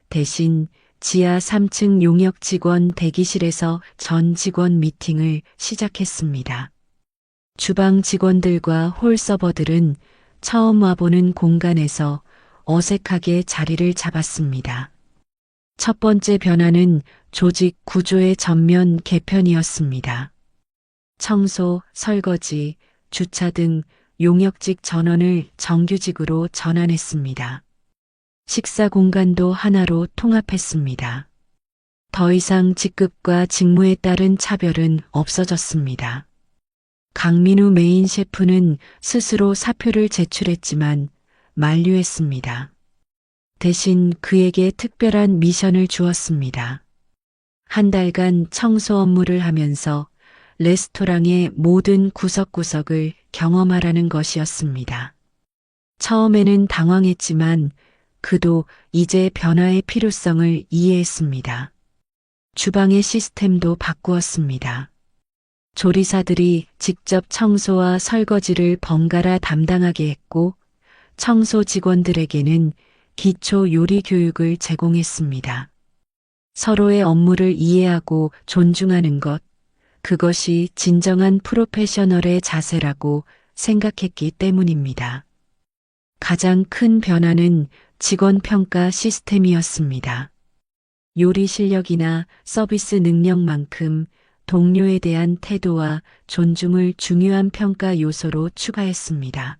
대신 지하 3층 용역 직원 대기실에서 전 직원 미팅을 시작했습니다. 주방 직원들과 홀 서버들은 처음 와보는 공간에서 어색하게 자리를 잡았습니다. 첫 번째 변화는 조직 구조의 전면 개편이었습니다. 청소, 설거지, 주차 등 용역직 전원을 정규직으로 전환했습니다. 식사 공간도 하나로 통합했습니다. 더 이상 직급과 직무에 따른 차별은 없어졌습니다. 강민우 메인 셰프는 스스로 사표를 제출했지만 만류했습니다. 대신 그에게 특별한 미션을 주었습니다. 한 달간 청소 업무를 하면서 레스토랑의 모든 구석구석을 경험하라는 것이었습니다. 처음에는 당황했지만 그도 이제 변화의 필요성을 이해했습니다. 주방의 시스템도 바꾸었습니다. 조리사들이 직접 청소와 설거지를 번갈아 담당하게 했고 청소 직원들에게는 기초 요리 교육을 제공했습니다. 서로의 업무를 이해하고 존중하는 것, 그것이 진정한 프로페셔널의 자세라고 생각했기 때문입니다. 가장 큰 변화는 직원 평가 시스템이었습니다. 요리 실력이나 서비스 능력만큼 동료에 대한 태도와 존중을 중요한 평가 요소로 추가했습니다.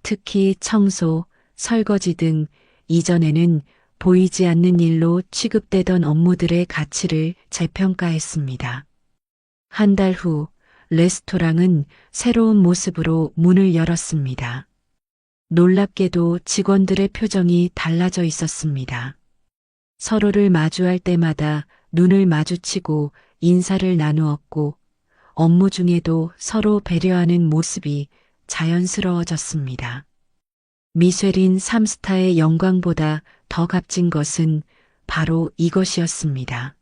특히 청소, 설거지 등 이전에는 보이지 않는 일로 취급되던 업무들의 가치를 재평가했습니다. 한 달 후 레스토랑은 새로운 모습으로 문을 열었습니다. 놀랍게도 직원들의 표정이 달라져 있었습니다. 서로를 마주할 때마다 눈을 마주치고 인사를 나누었고 업무 중에도 서로 배려하는 모습이 자연스러워졌습니다. 미쉐린 3스타의 영광보다 더 값진 것은 바로 이것이었습니다.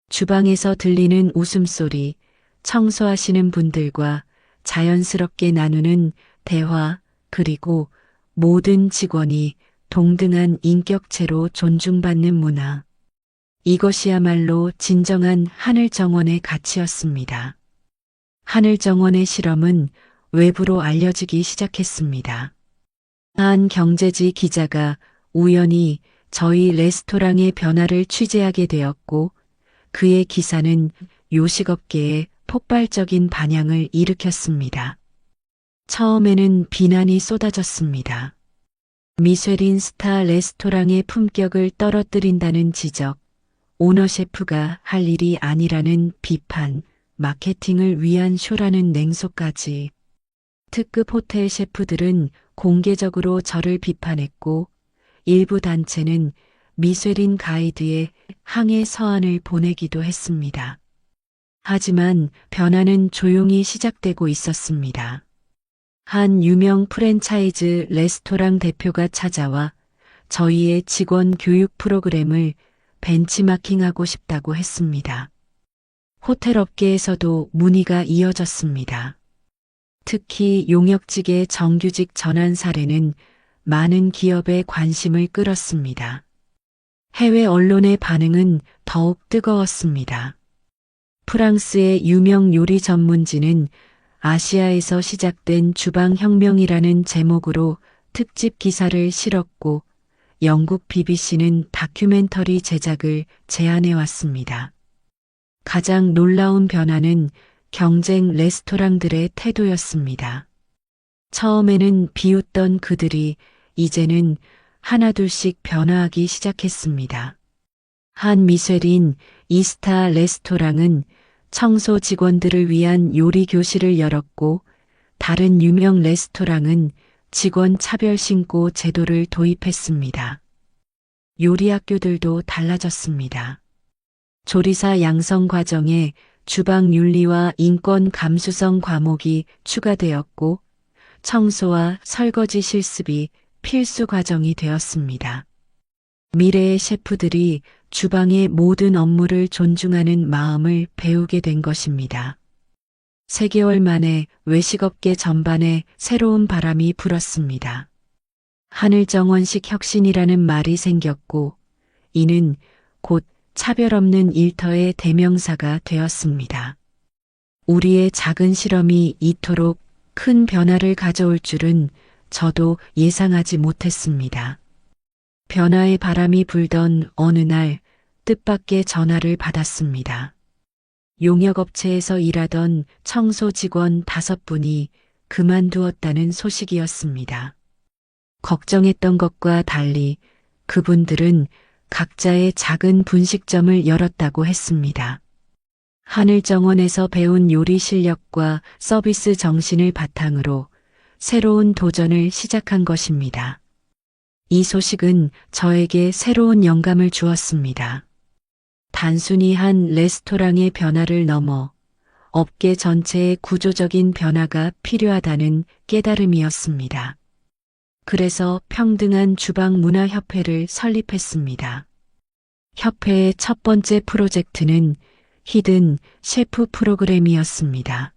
주방에서 들리는 웃음소리, 청소하시는 분들과 자연스럽게 나누는 대화, 그리고 모든 직원이 동등한 인격체로 존중받는 문화. 이것이야말로 진정한 하늘정원의 가치였습니다. 하늘정원의 실험은 외부로 알려지기 시작했습니다. 한 경제지 기자가 우연히 저희 레스토랑의 변화를 취재하게 되었고 그의 기사는 요식업계에 폭발적인 반향을 일으켰습니다. 처음에는 비난이 쏟아졌습니다. 미쉐린 스타 레스토랑의 품격을 떨어뜨린다는 지적, 오너 셰프가 할 일이 아니라는 비판, 마케팅을 위한 쇼라는 냉소까지. 특급 호텔 셰프들은 공개적으로 저를 비판했고 일부 단체는 미쉐린 가이드에 항해 서한을 보내기도 했습니다. 하지만 변화는 조용히 시작되고 있었습니다. 한 유명 프랜차이즈 레스토랑 대표가 찾아와 저희의 직원 교육 프로그램을 벤치마킹하고 싶다고 했습니다. 호텔 업계에서도 문의가 이어졌습니다. 특히 용역직의 정규직 전환 사례는 많은 기업의 관심을 끌었습니다. 해외 언론의 반응은 더욱 뜨거웠습니다. 프랑스의 유명 요리 전문지는 아시아에서 시작된 주방혁명이라는 제목으로 특집 기사를 실었고 영국 BBC는 다큐멘터리 제작을 제안해왔습니다. 가장 놀라운 변화는 경쟁 레스토랑들의 태도였습니다. 처음에는 비웃던 그들이 이제는 하나둘씩 변화하기 시작했습니다. 한 미쉐린 2스타 레스토랑은 청소 직원들을 위한 요리 교실을 열었고 다른 유명 레스토랑은 직원 차별 신고 제도를 도입했습니다. 요리 학교들도 달라졌습니다. 조리사 양성 과정에 주방 윤리와 인권 감수성 과목이 추가되었고 청소와 설거지 실습이 필수 과정이 되었습니다. 미래의 셰프들이 주방의 모든 업무를 존중하는 마음을 배우게 된 것입니다. 3개월 만에 외식업계 전반에 새로운 바람이 불었습니다. 하늘정원식 혁신이라는 말이 생겼고 이는 곧 차별 없는 일터의 대명사가 되었습니다. 우리의 작은 실험이 이토록 큰 변화를 가져올 줄은 저도 예상하지 못했습니다. 변화의 바람이 불던 어느 날 뜻밖의 전화를 받았습니다. 용역업체에서 일하던 청소 직원 5분이 그만두었다는 소식이었습니다. 걱정했던 것과 달리 그분들은 각자의 작은 분식점을 열었다고 했습니다. 하늘정원에서 배운 요리 실력과 서비스 정신을 바탕으로 새로운 도전을 시작한 것입니다. 이 소식은 저에게 새로운 영감을 주었습니다. 단순히 한 레스토랑의 변화를 넘어 업계 전체의 구조적인 변화가 필요하다는 깨달음이었습니다. 그래서 평등한 주방 문화 협회를 설립했습니다. 협회의 첫 번째 프로젝트는 히든 셰프 프로그램이었습니다.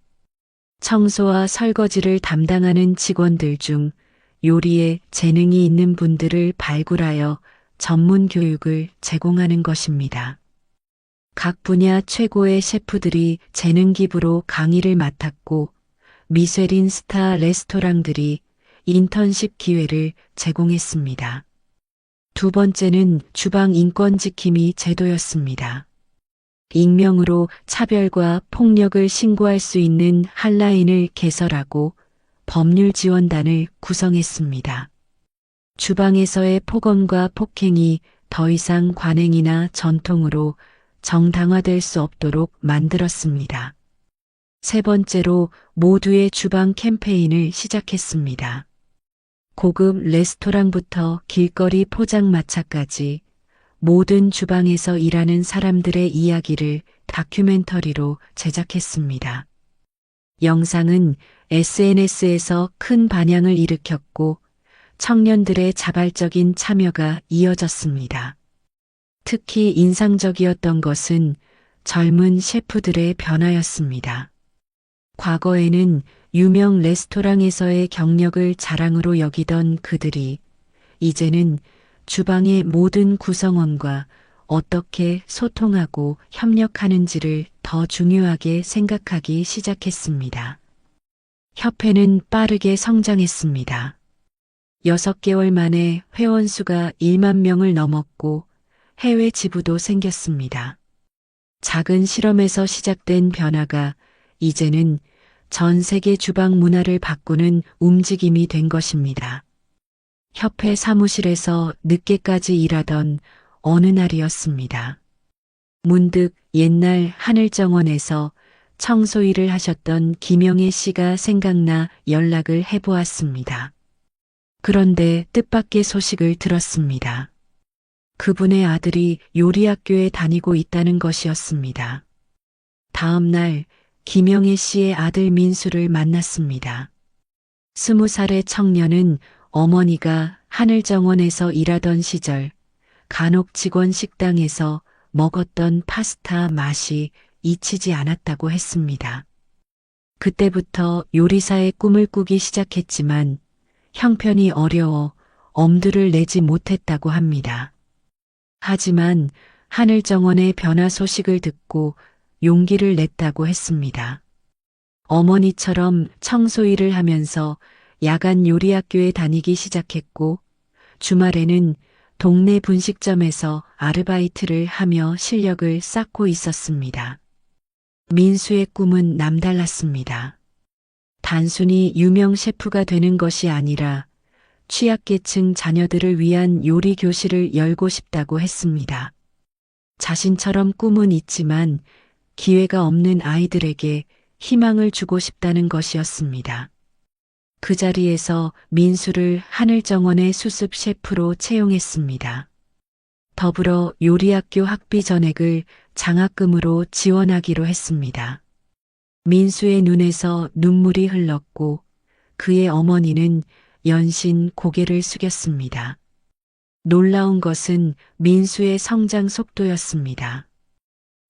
청소와 설거지를 담당하는 직원들 중 요리에 재능이 있는 분들을 발굴하여 전문 교육을 제공하는 것입니다. 각 분야 최고의 셰프들이 재능 기부로 강의를 맡았고 미쉐린 스타 레스토랑들이 인턴십 기회를 제공했습니다. 두 번째는 주방 인권 지킴이 제도였습니다. 익명으로 차별과 폭력을 신고할 수 있는 핫라인을 개설하고 법률 지원단을 구성했습니다. 주방에서의 폭언과 폭행이 더 이상 관행이나 전통으로 정당화될 수 없도록 만들었습니다. 세 번째로 모두의 주방 캠페인을 시작했습니다. 고급 레스토랑부터 길거리 포장마차까지 모든 주방에서 일하는 사람들의 이야기를 다큐멘터리로 제작했습니다. 영상은 SNS에서 큰 반향을 일으켰고 청년들의 자발적인 참여가 이어졌습니다. 특히 인상적이었던 것은 젊은 셰프들의 변화였습니다. 과거에는 유명 레스토랑에서의 경력을 자랑으로 여기던 그들이 이제는 주방의 모든 구성원과 어떻게 소통하고 협력하는지를 더 중요하게 생각하기 시작했습니다. 협회는 빠르게 성장했습니다. 6개월 만에 회원수가 1만 명을 넘었고 해외 지부도 생겼습니다. 작은 실험에서 시작된 변화가 이제는 전 세계 주방 문화를 바꾸는 움직임이 된 것입니다. 협회 사무실에서 늦게까지 일하던 어느 날이었습니다. 문득 옛날 하늘정원에서 청소 일을 하셨던 김영애 씨가 생각나 연락을 해보았습니다. 그런데 뜻밖의 소식을 들었습니다. 그분의 아들이 요리학교에 다니고 있다는 것이었습니다. 다음 날 김영애 씨의 아들 민수를 만났습니다. 20살의 청년은 어머니가 하늘정원에서 일하던 시절 간혹 직원 식당에서 먹었던 파스타 맛이 잊히지 않았다고 했습니다. 그때부터 요리사의 꿈을 꾸기 시작했지만 형편이 어려워 엄두를 내지 못했다고 합니다. 하지만 하늘정원의 변화 소식을 듣고 용기를 냈다고 했습니다. 어머니처럼 청소 일을 하면서 야간 요리학교에 다니기 시작했고 주말에는 동네 분식점에서 아르바이트를 하며 실력을 쌓고 있었습니다. 민수의 꿈은 남달랐습니다. 단순히 유명 셰프가 되는 것이 아니라 취약계층 자녀들을 위한 요리 교실을 열고 싶다고 했습니다. 자신처럼 꿈은 있지만 기회가 없는 아이들에게 희망을 주고 싶다는 것이었습니다. 그 자리에서 민수를 하늘정원의 수습 셰프로 채용했습니다. 더불어 요리학교 학비 전액을 장학금으로 지원하기로 했습니다. 민수의 눈에서 눈물이 흘렀고 그의 어머니는 연신 고개를 숙였습니다. 놀라운 것은 민수의 성장 속도였습니다.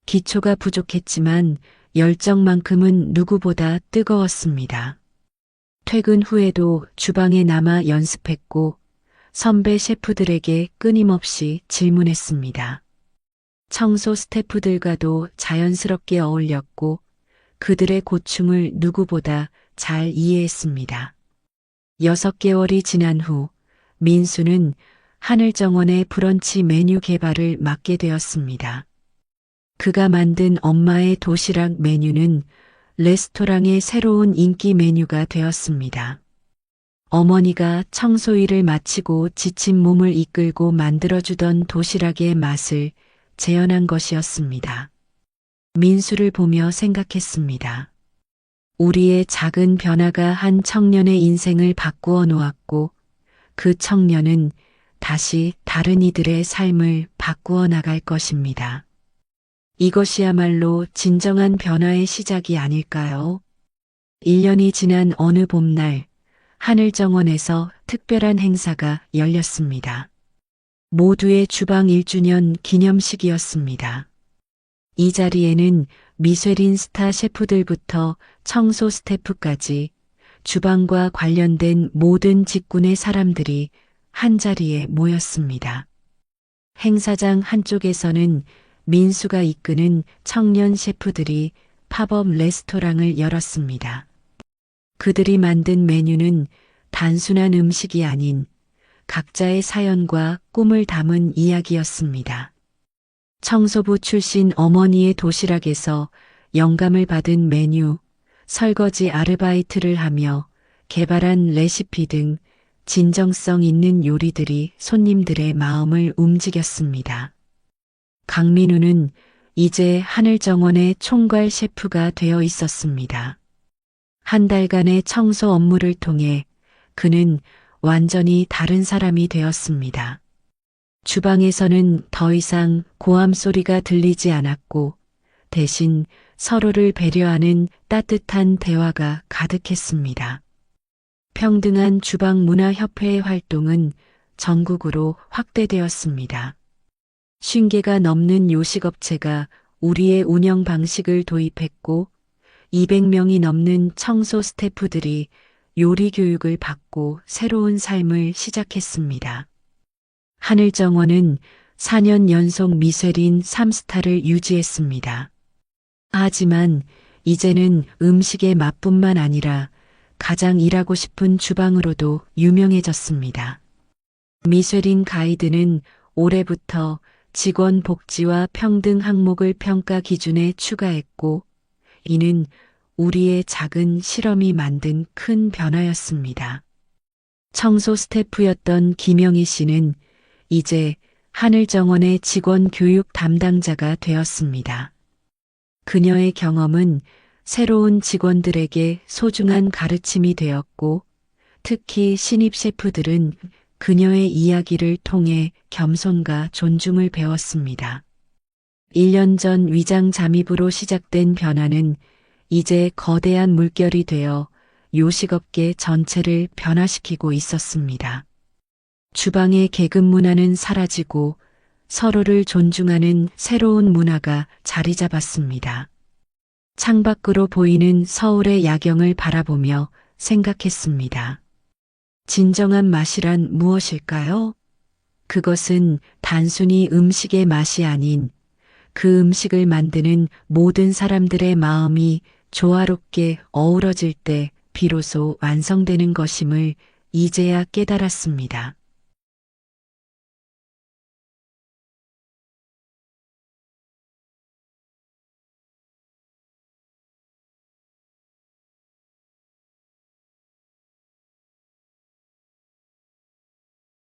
기초가 부족했지만 열정만큼은 누구보다 뜨거웠습니다. 퇴근 후에도 주방에 남아 연습했고 선배 셰프들에게 끊임없이 질문했습니다. 청소 스태프들과도 자연스럽게 어울렸고 그들의 고충을 누구보다 잘 이해했습니다. 6개월이 지난 후 민수는 하늘정원의 브런치 메뉴 개발을 맡게 되었습니다. 그가 만든 엄마의 도시락 메뉴는 레스토랑의 새로운 인기 메뉴가 되었습니다. 어머니가 청소 일을 마치고 지친 몸을 이끌고 만들어주던 도시락의 맛을 재현한 것이었습니다. 민수를 보며 생각했습니다. 우리의 작은 변화가 한 청년의 인생을 바꾸어 놓았고 그 청년은 다시 다른 이들의 삶을 바꾸어 나갈 것입니다. 이것이야말로 진정한 변화의 시작이 아닐까요? 1년이 지난 어느 봄날 하늘정원에서 특별한 행사가 열렸습니다. 모두의 주방 1주년 기념식이었습니다. 이 자리에는 미쉐린 스타 셰프들부터 청소 스태프까지 주방과 관련된 모든 직군의 사람들이 한자리에 모였습니다. 행사장 한쪽에서는 민수가 이끄는 청년 셰프들이 팝업 레스토랑을 열었습니다. 그들이 만든 메뉴는 단순한 음식이 아닌 각자의 사연과 꿈을 담은 이야기였습니다. 청소부 출신 어머니의 도시락에서 영감을 받은 메뉴, 설거지 아르바이트를 하며 개발한 레시피 등 진정성 있는 요리들이 손님들의 마음을 움직였습니다. 강민우는 이제 하늘정원의 총괄 셰프가 되어 있었습니다. 한 달간의 청소 업무를 통해 그는 완전히 다른 사람이 되었습니다. 주방에서는 더 이상 고함 소리가 들리지 않았고 대신 서로를 배려하는 따뜻한 대화가 가득했습니다. 평등한 주방 문화 협회의 활동은 전국으로 확대되었습니다. 50개가 넘는 요식업체가 우리의 운영 방식을 도입했고 200명이 넘는 청소 스태프들이 요리 교육을 받고 새로운 삶을 시작했습니다. 하늘정원은 4년 연속 미쉐린 3스타를 유지했습니다. 하지만 이제는 음식의 맛뿐만 아니라 가장 일하고 싶은 주방으로도 유명해졌습니다. 미쉐린 가이드는 올해부터 직원 복지와 평등 항목을 평가 기준에 추가했고, 이는 우리의 작은 실험이 만든 큰 변화였습니다. 청소 스태프였던 김영희 씨는 이제 하늘정원의 직원 교육 담당자가 되었습니다. 그녀의 경험은 새로운 직원들에게 소중한 가르침이 되었고, 특히 신입 셰프들은 그녀의 이야기를 통해 겸손과 존중을 배웠습니다. 1년 전 위장 잠입으로 시작된 변화는 이제 거대한 물결이 되어 요식업계 전체를 변화시키고 있었습니다. 주방의 계급 문화는 사라지고 서로를 존중하는 새로운 문화가 자리 잡았습니다. 창밖으로 보이는 서울의 야경을 바라보며 생각했습니다. 진정한 맛이란 무엇일까요? 그것은 단순히 음식의 맛이 아닌 그 음식을 만드는 모든 사람들의 마음이 조화롭게 어우러질 때 비로소 완성되는 것임을 이제야 깨달았습니다.